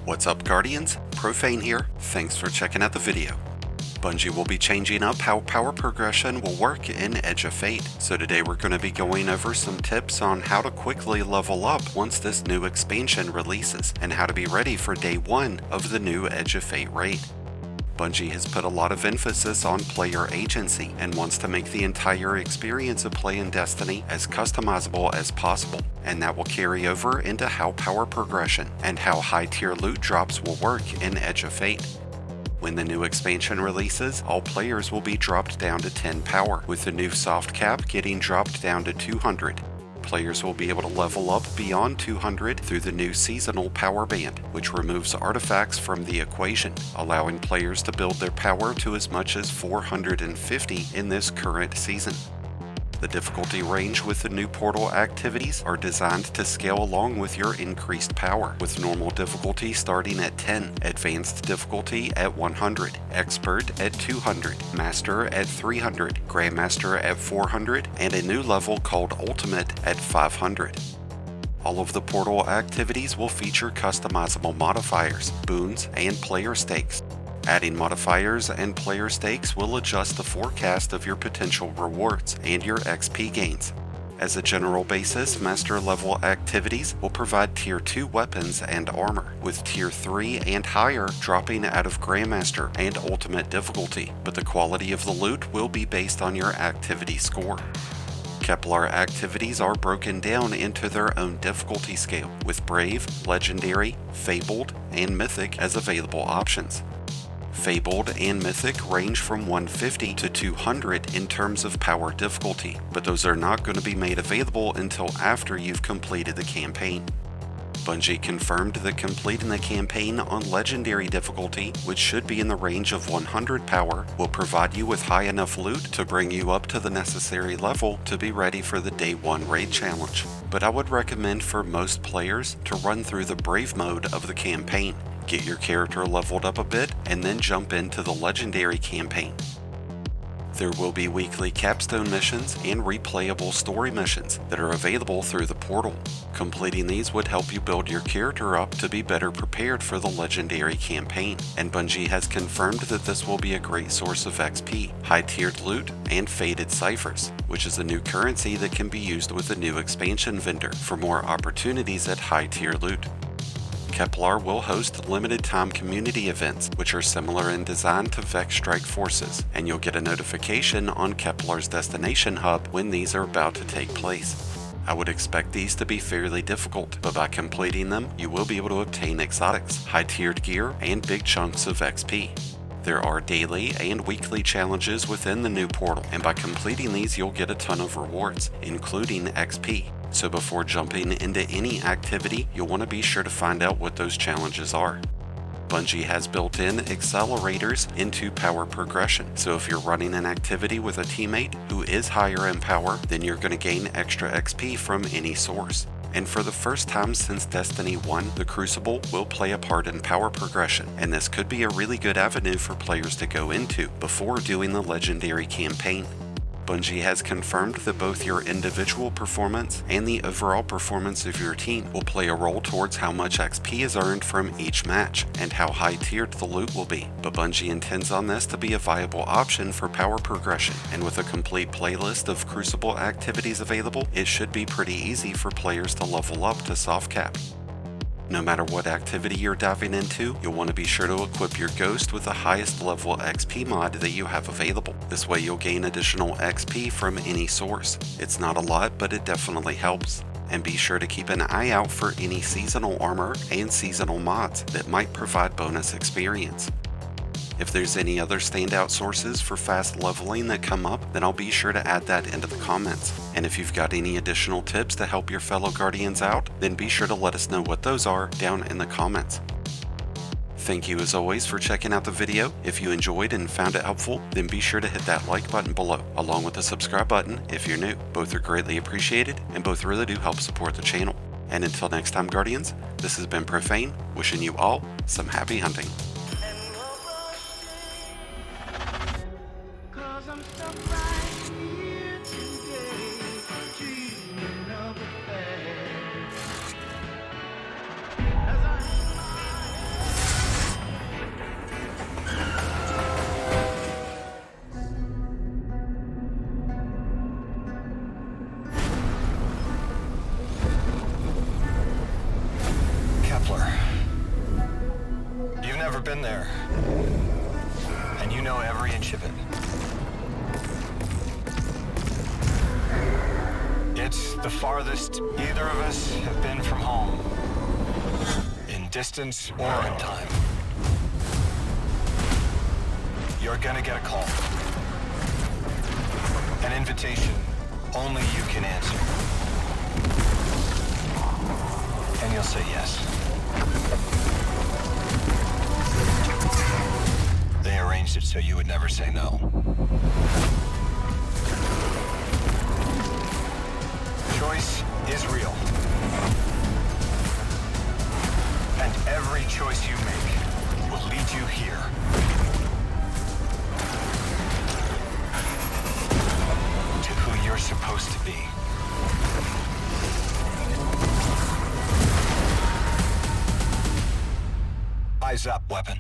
What's up, Guardians? Profane here. Thanks for checking out the video. Bungie will be changing up how power progression will work in Edge of Fate. So today we're going to be going over some tips on how to quickly level up once this new expansion releases, and how to be ready for day 1 of the new Edge of Fate raid. Bungie has put a lot of emphasis on player agency and wants to make the entire experience of play in Destiny as customizable as possible, and that will carry over into how power progression and how high tier loot drops will work in Edge of Fate. When the new expansion releases, all players will be dropped down to 10 power, with the new soft cap getting dropped down to 200. Players will be able to level up beyond 200 through the new seasonal power band, which removes artifacts from the equation, allowing players to build their power to as much as 450 in this current season. The difficulty range with the new portal activities are designed to scale along with your increased power, with normal difficulty starting at 10, advanced difficulty at 100, expert at 200, master at 300, grandmaster at 400, and a new level called ultimate at 500. All of the portal activities will feature customizable modifiers, boons, and player stakes. Adding modifiers and player stakes will adjust the forecast of your potential rewards and your XP gains. As a general basis, master level activities will provide tier 2 weapons and armor, with tier 3 and higher dropping out of grandmaster and ultimate difficulty, but the quality of the loot will be based on your activity score. Kepler activities are broken down into their own difficulty scale, with Brave, Legendary, Fabled, and Mythic as available options. Fabled and Mythic range from 150 to 200 in terms of power difficulty, but those are not going to be made available until after you've completed the campaign. Bungie confirmed that completing the campaign on Legendary difficulty, which should be in the range of 100 power, will provide you with high enough loot to bring you up to the necessary level to be ready for the Day 1 raid challenge. But I would recommend for most players to run through the Brave mode of the campaign, get your character leveled up a bit, and then jump into the Legendary campaign. There will be weekly capstone missions and replayable story missions that are available through the portal. Completing these would help you build your character up to be better prepared for the Legendary campaign, and Bungie has confirmed that this will be a great source of XP, high-tiered loot, and faded ciphers, which is a new currency that can be used with the new expansion vendor for more opportunities at high-tier loot. Kepler will host limited-time community events, which are similar in design to Vex Strike Forces, and you'll get a notification on Kepler's destination hub when these are about to take place. I would expect these to be fairly difficult, but by completing them, you will be able to obtain exotics, high-tiered gear, and big chunks of XP. There are daily and weekly challenges within the new portal, and by completing these you'll get a ton of rewards, including XP. So before jumping into any activity, you'll want to be sure to find out what those challenges are. Bungie has built in accelerators into power progression, so if you're running an activity with a teammate who is higher in power, then you're going to gain extra XP from any source. And for the first time since Destiny 1, the Crucible will play a part in power progression, and this could be a really good avenue for players to go into before doing the Legendary campaign. Bungie has confirmed that both your individual performance and the overall performance of your team will play a role towards how much XP is earned from each match and how high-tiered the loot will be, but Bungie intends on this to be a viable option for power progression, and with a complete playlist of Crucible activities available, it should be pretty easy for players to level up to soft cap. No matter what activity you're diving into, you'll want to be sure to equip your Ghost with the highest level XP mod that you have available. This way you'll gain additional XP from any source. It's not a lot, but it definitely helps. And be sure to keep an eye out for any seasonal armor and seasonal mods that might provide bonus experience. If there's any other standout sources for fast leveling that come up, then I'll be sure to add that into the comments. And if you've got any additional tips to help your fellow Guardians out, then be sure to let us know what those are down in the comments. Thank you as always for checking out the video. If you enjoyed and found it helpful, then be sure to hit that like button below, along with the subscribe button if you're new. Both are greatly appreciated, and both really do help support the channel. And until next time, Guardians, this has been Profane, wishing you all some happy hunting. I'm stuck right here today, dreaming of a never been there. And you know every inch of it. It's the farthest either of us have been from home. In distance or in time. You're gonna get a call. An invitation only you can answer. And you'll say yes. They arranged it so you would never say no. Choice is real. And every choice you make will lead you here. To who you're supposed to be. Eyes up, weapon.